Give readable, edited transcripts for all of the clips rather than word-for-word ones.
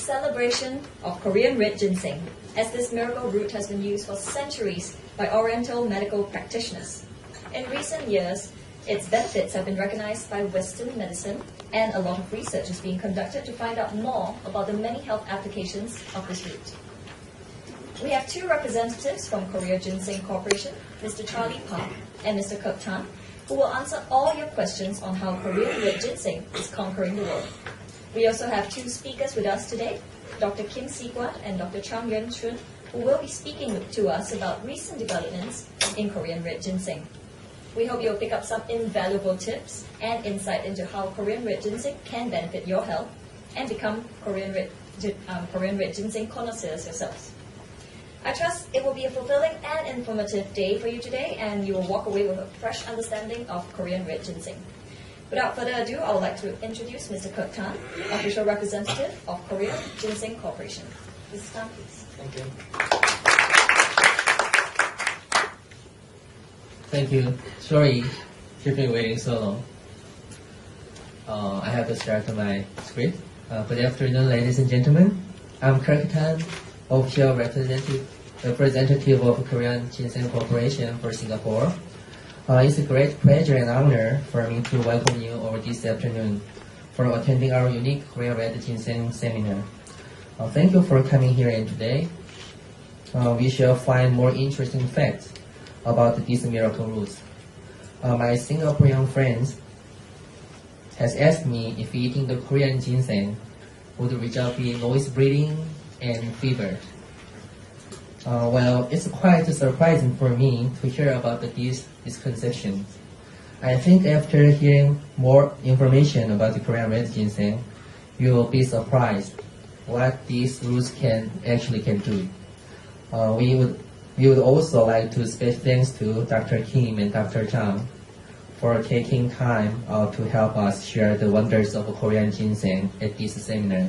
celebration of Korean red ginseng, as this miracle root has been used for centuries by Oriental medical practitioners. In recent years, its benefits have been recognized by Western medicine, and a lot of research is being conducted to find out more about the many health applications of this root. We have two representatives from Korea Ginseng Corporation, Mr. Charlie Park and Mr. Kirk Tan, who will answer all your questions on how Korean red ginseng is conquering the world. We also have two speakers with us today, Dr. Kim Si-kwon and Dr. Chang Yuen-chun, who will be speaking to us about recent developments in Korean red ginseng. We hope you'll pick up some invaluable tips and insight into how Korean red ginseng can benefit your health and become Korean red ginseng connoisseurs yourselves. I trust it will be a fulfilling and informative day for you today, and you will walk away with a fresh understanding of Korean red ginseng. Without further ado, I would like to introduce Mr. Kirk Tan, official representative of Korea Ginseng Corporation. Mr. Tan, please. Thank you. Thank you. Sorry, keep me waiting so long. I have to start my script. Good afternoon, ladies and gentlemen. I'm Kirk Tan, official representative of Korean Ginseng Corporation for Singapore. It's a great pleasure and honor for me to welcome you over this afternoon for attending our unique Korean Red Ginseng seminar. Thank you for coming here and today. We shall find more interesting facts about these miracle roots. My Singaporean friends has asked me if eating the Korean ginseng would result in noise breathing and fever. Well, it's quite surprising for me to hear about these misconceptions. I think after hearing more information about the Korean red ginseng, you will be surprised what these roots can do. We would also like to special thanks to Dr. Kim and Dr. Chang for taking time to help us share the wonders of Korean ginseng at this seminar.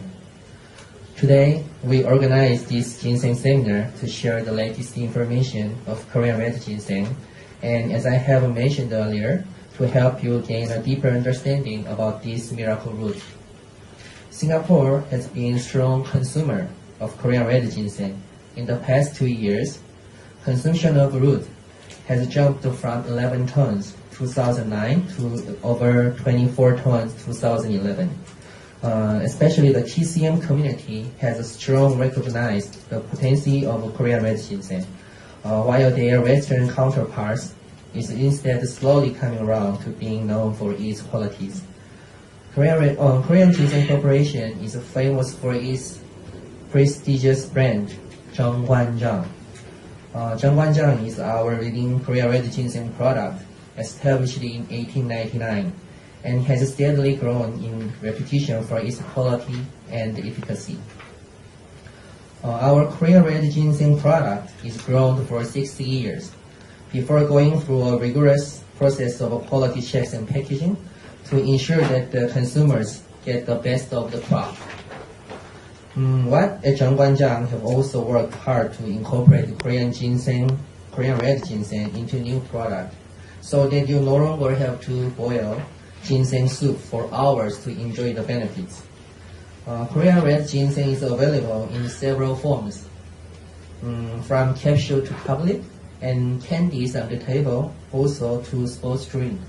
Today, we organized this ginseng seminar to share the latest information of Korean red ginseng, and as I have mentioned earlier, to help you gain a deeper understanding about this miracle root. Singapore has been a strong consumer of Korean red ginseng. In the past 2 years, consumption of root has jumped from 11 tons 2009 to over 24 tons 2011. Especially the TCM community has strongly recognized the potency of Korean red ginseng, while their Western counterparts is instead slowly coming around to being known for its qualities. Korean Ginseng Corporation is famous for its prestigious brand, Zhengguanzhang. Zhengguanzhang is our leading Korean red ginseng product, established in 1899, and has steadily grown in reputation for its quality and efficacy. Our Korean red ginseng product is grown for 60 years, before going through a rigorous process of quality checks and packaging to ensure that the consumers get the best of the crop. What at Zhengguanzhang have also worked hard to incorporate Korean red ginseng into new product, so that you no longer have to boil ginseng soup for hours to enjoy the benefits. Korean red ginseng is available in several forms, from capsule to tablet, and candies on the table, also to sports drink.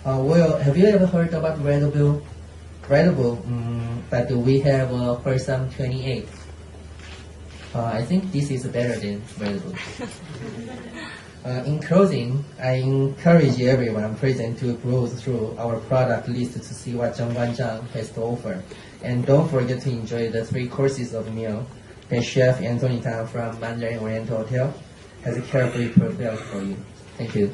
Well, have you ever heard about Red Bull? But we have Persam 28. I think this is better than Red Bull. In closing, I encourage everyone present to browse through our product list to see what Zhengguanzhang has to offer. And don't forget to enjoy the 3 courses of meal that Chef Anthony Tan from Mandarin Oriental Hotel has carefully prepared for you. Thank you.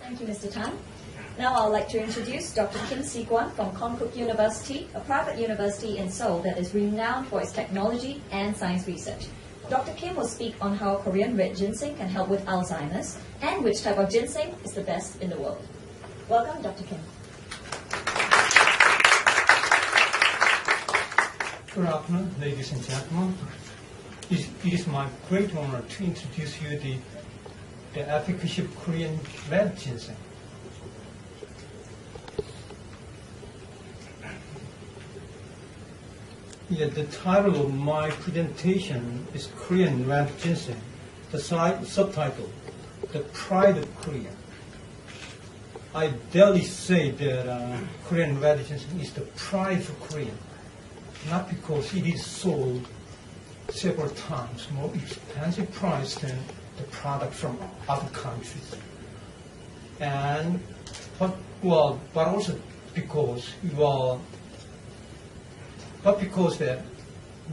Thank you, Mr. Tan. Now I would like to introduce Dr. Kim Si-kwon from Konkuk University, a private university in Seoul that is renowned for its technology and science research. Dr. Kim will speak on how Korean red ginseng can help with Alzheimer's and which type of ginseng is the best in the world. Welcome, Dr. Kim. Good afternoon, ladies and gentlemen. It is my great honor to introduce you the efficacy of Korean red ginseng. Yeah, the title of my presentation is Korean Red Ginseng. The subtitle, The Pride of Korea. I dare say that Korean Red Ginseng is the pride of Korea, not because it is sold several times more expensive price than the product from other countries, but also because that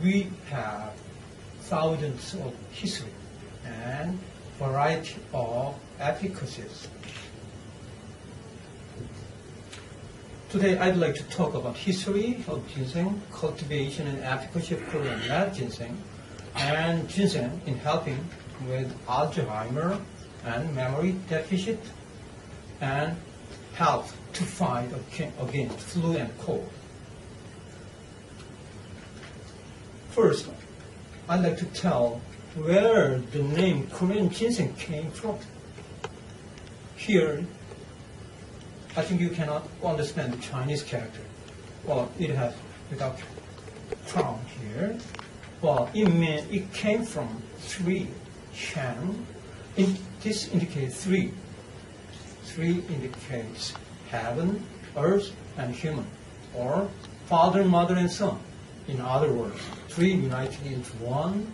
we have thousands of history and variety of efficacies. Today I'd like to talk about history of ginseng, cultivation and efficacy of Korean red ginseng, and ginseng in helping with Alzheimer and memory deficit, and help to fight against flu and cold. First, I'd like to tell where the name Korean ginseng came from. Here, I think you cannot understand the Chinese character. Well, it has without crown here. Well, it came from three. Shan. This indicates three. Three indicates heaven, earth, and human, or father, mother, and son. In other words, three united into one.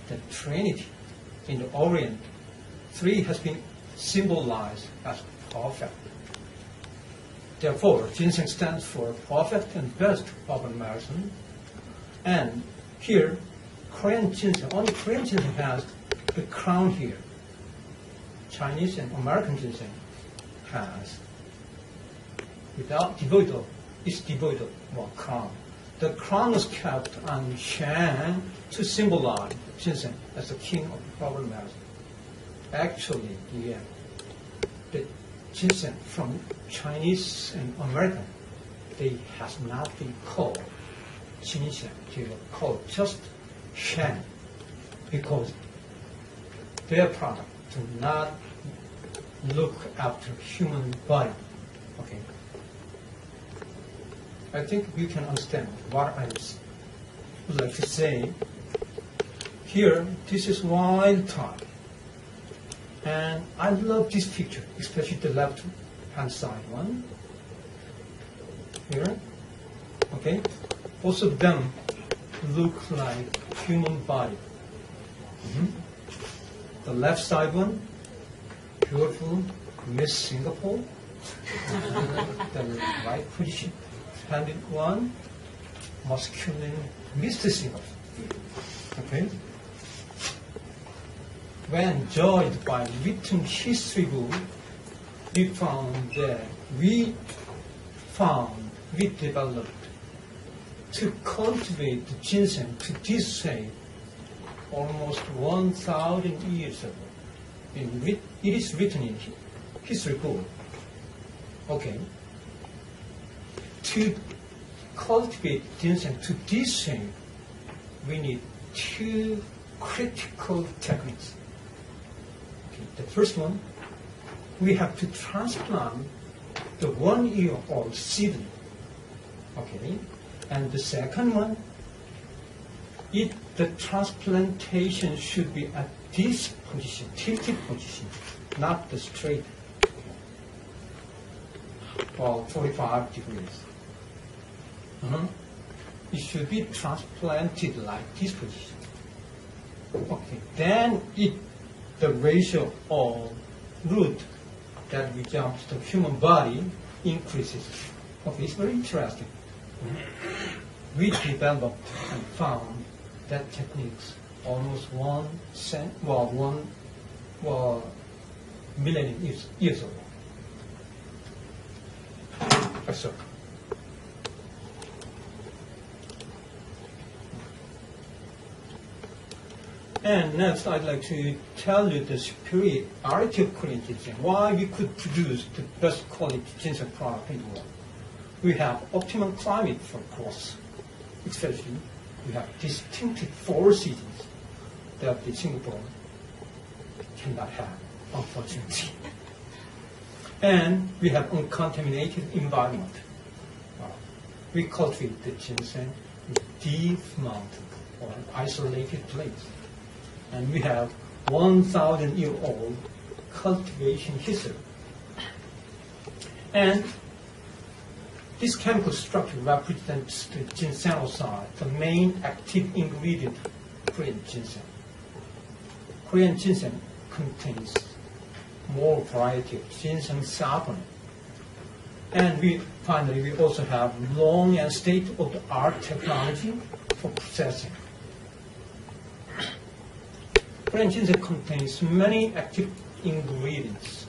The Trinity in the Orient, three has been symbolized as perfect. Therefore, ginseng stands for perfect and best urban medicine. And here, Korean ginseng, only Korean ginseng has the crown here. Chinese and American ginseng has devoid of crown. The crown was kept on Shan to symbolize ginseng as the king of herbal medicine. Actually, the ginseng from Chinese and American, they has not been called ginseng. They were called just Shan because their product do not look after human body. Okay. I think you can understand what I would like to say. Here, this is wild type. And I love this picture, especially the left-hand side one. Here. Okay. Both of them look like human body. The left side one, beautiful Miss Singapore. The right position, handed one, masculine Mr. Singapore. Okay. When judged by written history book, we developed to cultivate the ginseng to this day almost 1,000 years ago. It is written in history book. Okay. To cultivate ginseng to this day, we need two critical techniques. Okay. The first one, we have to transplant the 1-year-old seedling. Okay. And the second one, the transplantation should be at this position, tilted position, not the straight. Well, 45 degrees. It should be transplanted like this position. Okay, then the ratio of root that resembles the human body increases. Okay, it's very interesting. We developed and found that techniques almost 1 million years ago. So, and next, I'd like to tell you the superiority of Korean ginseng, why we could produce the best quality ginseng product in the world. We have optimum climate for growth, especially we have distinctive 4 seasons that the Singapore cannot have, unfortunately. And we have uncontaminated environment. We cultivate the ginseng with deep mountain or an isolated place. And we have 1,000-year-old cultivation history. And this chemical structure represents the ginsenoside, the main active ingredient of Korean ginseng. Korean ginseng contains more variety of ginseng saponin. And finally, we also have long and state-of-the-art technology for processing. Korean ginseng contains many active ingredients,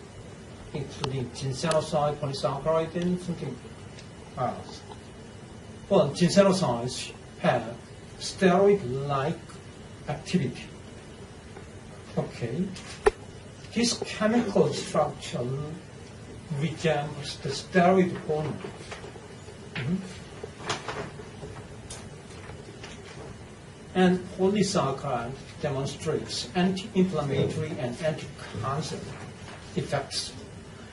including ginsenoside, polysaccharide, and something else. Well, ginsenosides have steroid-like activity. Okay. This chemical structure resembles the steroid hormone. And polysaccharide demonstrates anti-inflammatory and anti-cancer effects.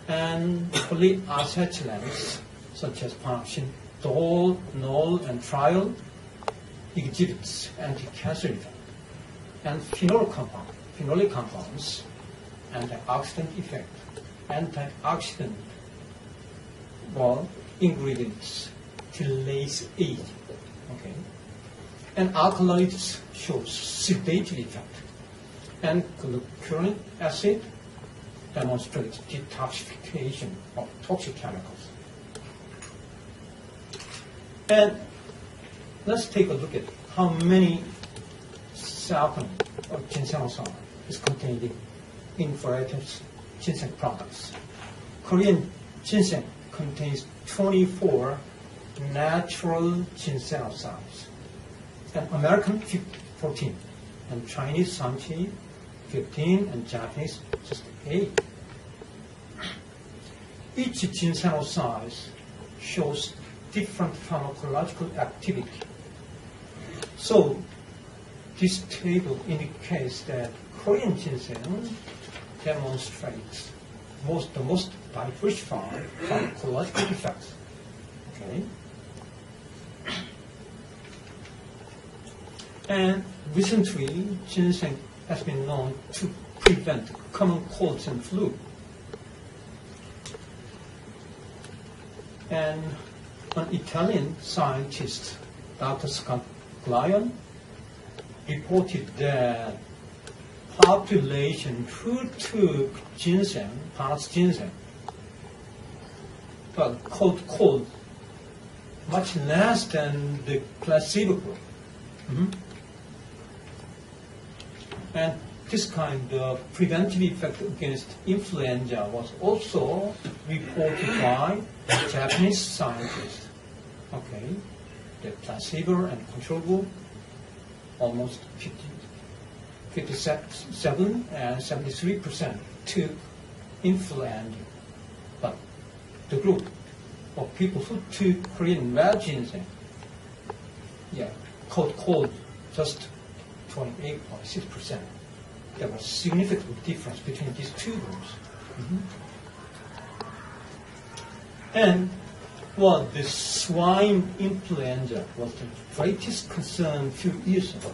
And polyacetylates, such as paraxinol, nol, and triol, exhibits anti-cancer effect. And phenolic compounds, antioxidant effect. Antioxidant, ingredients, telomerase A. Okay. And alkaloids shows sedative effect. And glucuronic acid demonstrates detoxification of toxic chemicals. And let's take a look at how many saponin or ginsenoside is contained in varieties ginseng products. Korean ginseng contains 24 natural ginsenosides, and American 14, and Chinese sanchi 15, and Japanese just 8. Each ginsenoside shows different pharmacological activity. So this table indicates that Korean ginseng demonstrates the most diversified pharmacological effects. Okay. And recently, ginseng has been known to prevent common colds and flu. And an Italian scientist, Dr. Scaglione, reported that population who took ginseng, parts ginseng, but caught cold much less than the placebo group. And this kind of preventive effect against influenza was also reported by Japanese scientists. Okay, the placebo and control group almost 57 and 73% took influenza, but the group of people who took Korean red ginseng, caught cold just 28.6%. There was significant difference between these two groups. And the swine influenza was the greatest concern a few years ago.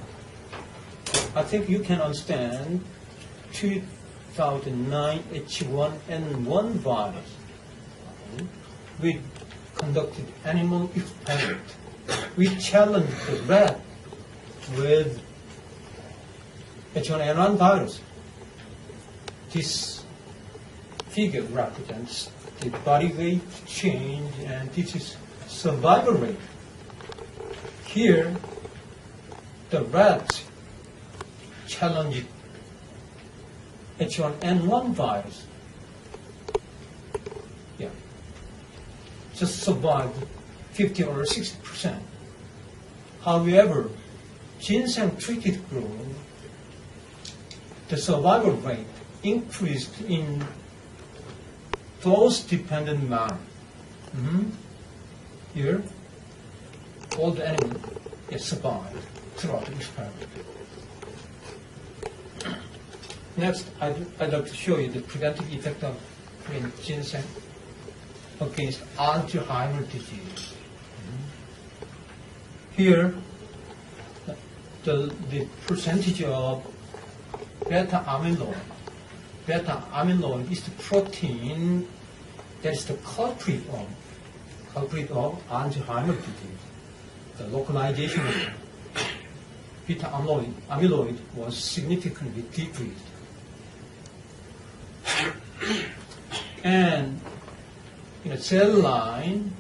I think you can understand 2009 H1N1 virus. We conducted animal experiment. We challenged the rat with H1N1 virus. This figure represents the body weight change, and this is survival rate. Here, the rat challenged H1N1 virus. Just survived 50 or 60%. However, ginseng-treated group, the survival rate increased in dose-dependent manner. Here, all the animals survived throughout the experiment. Next, I'd like to show you the preventive effect of Korean ginseng against Alzheimer's disease. Here, the percentage of beta amyloid. Beta amyloid is the protein that is the culprit of Alzheimer's disease. The localization of beta amyloid was significantly decreased. And in a cell line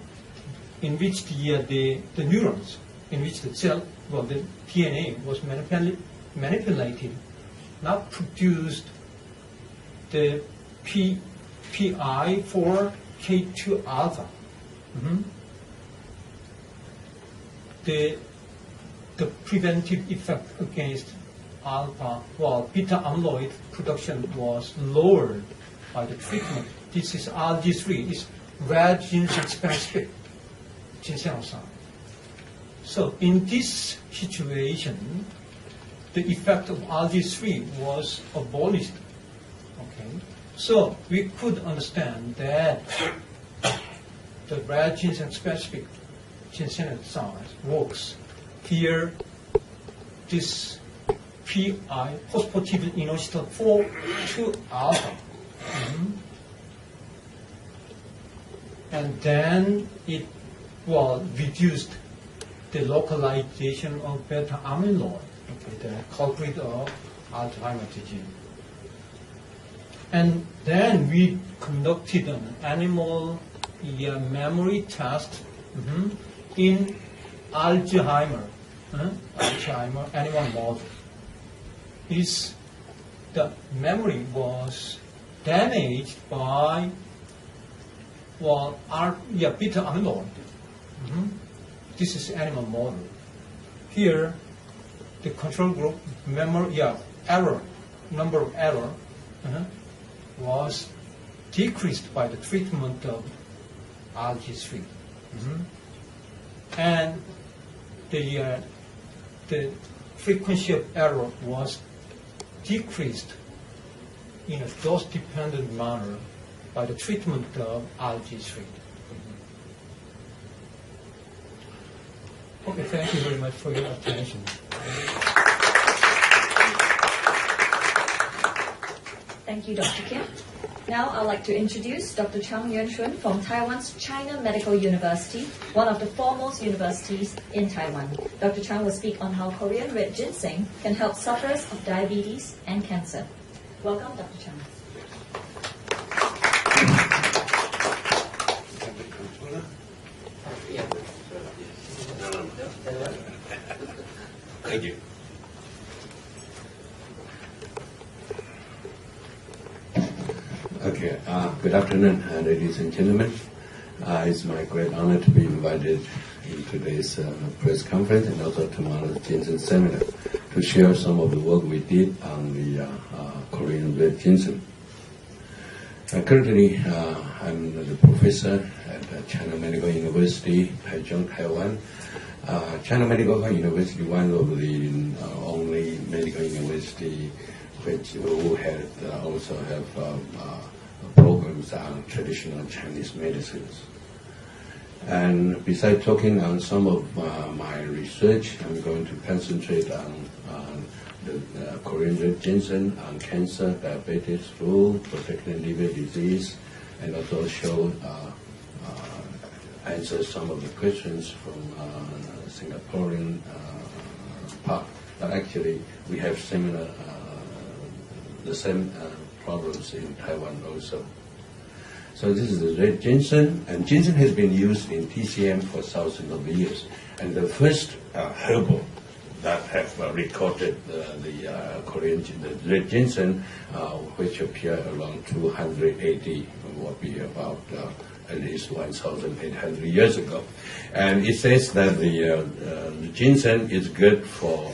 in which the neurons, in which the DNA was manipulated, now produced the PI4K2 alpha. The preventive effect against alpha, beta amyloid production was lowered by the treatment. This is RG3, it's red ginseng specific ginseng. So in this situation, the effect of RG3 was abolished. Okay, so we could understand that the red ginseng specific ginseng works. Here, this PI, phosphatidylinositol 4,2 alpha. And then it reduced the localization of beta amyloid, the culprit of Alzheimer's disease. And then we conducted an animal memory test in Alzheimer animal model. The memory was damaged by beta amyloid. This is animal model. Here, the control group number of error was decreased by the treatment of RG3. And the frequency of error was decreased in a dose-dependent manner by the treatment of RG3. Okay, thank you very much for your attention. Thank you, Dr. Kim. Now I'd like to introduce Dr. Chang Yuan-Shun from Taiwan's China Medical University, one of the foremost universities in Taiwan. Dr. Chang will speak on how Korean red ginseng can help sufferers of diabetes and cancer. Welcome, Dr. Chang. Thank you. Okay, good afternoon, ladies and gentlemen. It's my great honor to be invited in today's press conference and also tomorrow's ginseng seminar to share some of the work we did on the Korean red ginseng. Currently, I'm the professor at China Medical University, Taichung, Taiwan. China Medical University, one of the only medical university which also have programs on traditional Chinese medicines. And besides talking on some of my research, I'm going to concentrate on the Korean red ginseng, on cancer, diabetes, flu, protecting liver disease, and also answer some of the questions from Singaporean part. But actually, we have the same problems in Taiwan also. So this is the red ginseng, and ginseng has been used in TCM for thousands of years. And the first herbal that have recorded the red ginseng, which appeared around 280, will be about at least 1,800 years ago. And it says that the ginseng is good for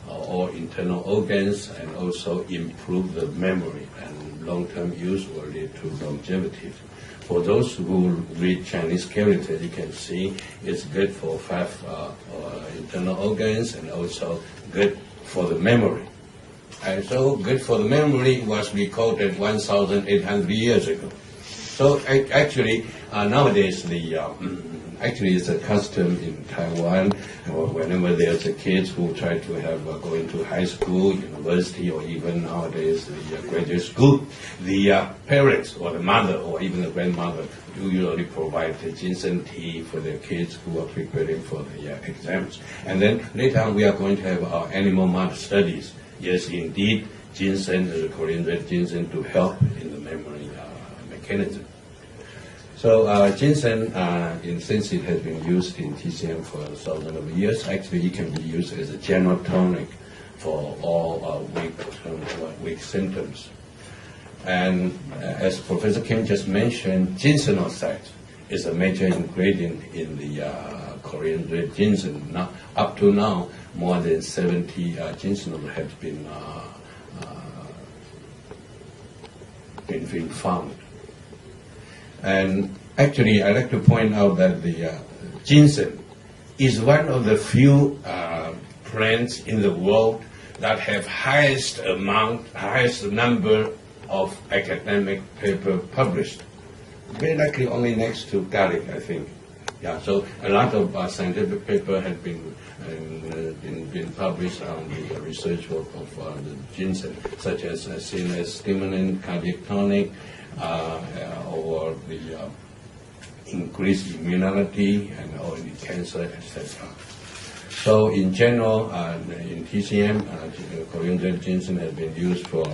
all internal organs and also improve the memory, and long-term use will lead to longevity. For those who read Chinese characters, you can see it's good for 5 internal organs and also good for the memory. And so good for the memory was recorded 1,800 years ago. So actually, nowadays actually it's a custom in Taiwan, or whenever there's a kids who try to have go into high school, university, or even nowadays the graduate school, the parents or the mother or even the grandmother usually provide the ginseng tea for their kids who are preparing for the exams. And then later on we are going to have our animal mud studies. Yes, indeed, ginseng, the Korean red ginseng, to help in the memory mechanism. So ginseng, since it has been used in TCM for thousands of years, actually it can be used as a general tonic for all weak symptoms. And as Professor Kim just mentioned, ginsengoside is a major ingredient in the Korean red ginseng. Now, up to now, more than 70 ginseng have been found. And actually, I'd like to point out that the ginseng is one of the few plants in the world that have highest number of academic paper published. Very likely only next to garlic, I think. Yeah, so a lot of scientific paper have been published on the research work of the ginseng, such as CNS stimulant, cardiac tonic, or the increased immunity and or the cancer, etc. So in general, in TCM, Korean red ginseng has been used for